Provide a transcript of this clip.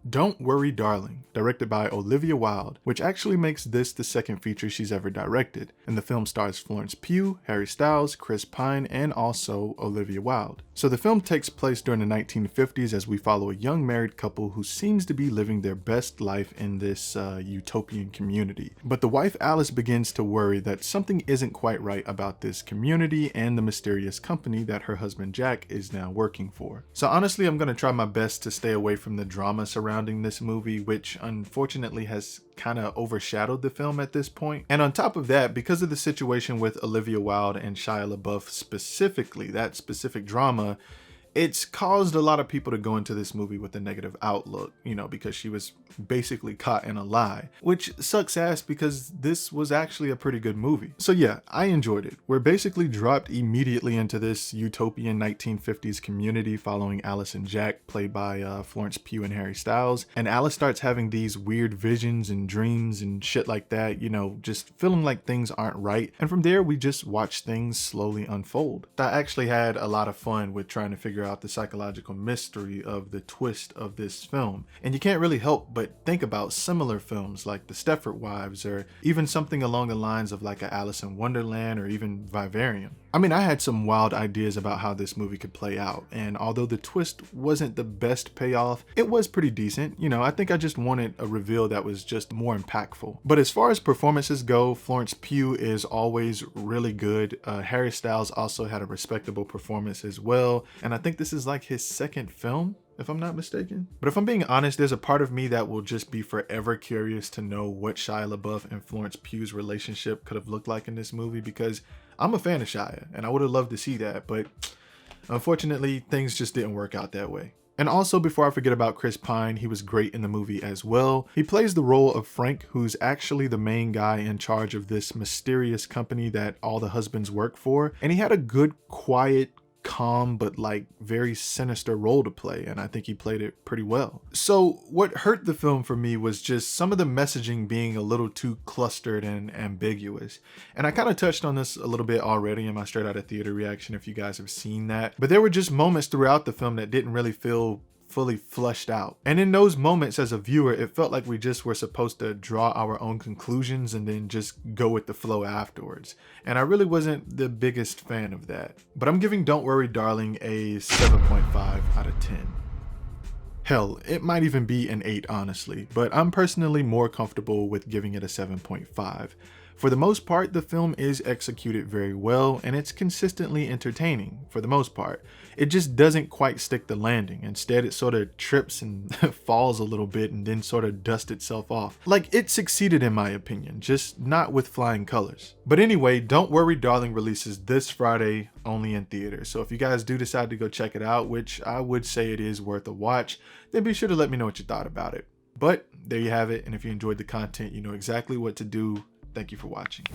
Don't Worry Darling, directed by Olivia Wilde, which actually makes this the second feature she's ever directed, and the film stars Florence Pugh, Harry Styles, Chris Pine, and also Olivia Wilde. So the film takes place during the 1950s as we follow a young married couple who seems to be living their best life in this utopian community. But the wife Alice begins to worry that something isn't quite right about this community and the mysterious company that her husband Jack is now working for. So honestly, I'm going to try my best to stay away from the drama surrounding this movie, which unfortunately has kind of overshadowed the film at this point. And on top of that, because of the situation with Olivia Wilde and Shia LaBeouf specifically, that specific drama, it's caused a lot of people to go into this movie with a negative outlook, because she was basically caught in a lie, which sucks ass because this was actually a pretty good movie. So yeah, I enjoyed it. We're basically dropped immediately into this utopian 1950s community following Alice and Jack, played by Florence Pugh and Harry Styles. And Alice starts having these weird visions and dreams and shit like that, just feeling like things aren't right. And from there, we just watch things slowly unfold. I actually had a lot of fun with trying to figure out the psychological mystery of the twist of this film. And you can't really help but think about similar films like The Stepford Wives, or even something along the lines of like a Alice in Wonderland, or even Vivarium. I mean, I had some wild ideas about how this movie could play out, and although the twist wasn't the best payoff, it was pretty decent. I think I just wanted a reveal that was just more impactful. But as far as performances go, Florence Pugh is always really good. Harry Styles also had a respectable performance as well, and I think this is like his second film, if I'm not mistaken. But if I'm being honest, there's a part of me that will just be forever curious to know what Shia LaBeouf and Florence Pugh's relationship could have looked like in this movie, because I'm a fan of Shia and I would have loved to see that, but unfortunately things just didn't work out that way. And also, before I forget about Chris Pine, he was great in the movie as well. He plays the role of Frank, who's actually the main guy in charge of this mysterious company that all the husbands work for. And he had a good, quiet, calm, but like very sinister role to play, and I think he played it pretty well. So what hurt the film for me was just some of the messaging being a little too clustered and ambiguous. And I kind of touched on this a little bit already in my straight out of theater reaction, if you guys have seen that. But there were just moments throughout the film that didn't really feel fully fleshed out. And in those moments, as a viewer, it felt like we just were supposed to draw our own conclusions and then just go with the flow afterwards. And I really wasn't the biggest fan of that. But I'm giving Don't Worry Darling a 7.5 out of 10. Hell, it might even be an 8 honestly, but I'm personally more comfortable with giving it a 7.5. For the most part, the film is executed very well, and it's consistently entertaining for the most part. It just doesn't quite stick the landing. Instead, it sort of trips and falls a little bit and then sort of dusts itself off. Like, it succeeded in my opinion, just not with flying colors. But anyway, Don't Worry Darling releases this Friday, only in theaters. So if you guys do decide to go check it out, which I would say it is worth a watch, then be sure to let me know what you thought about it. But there you have it, and if you enjoyed the content, you know exactly what to do. Thank you for watching.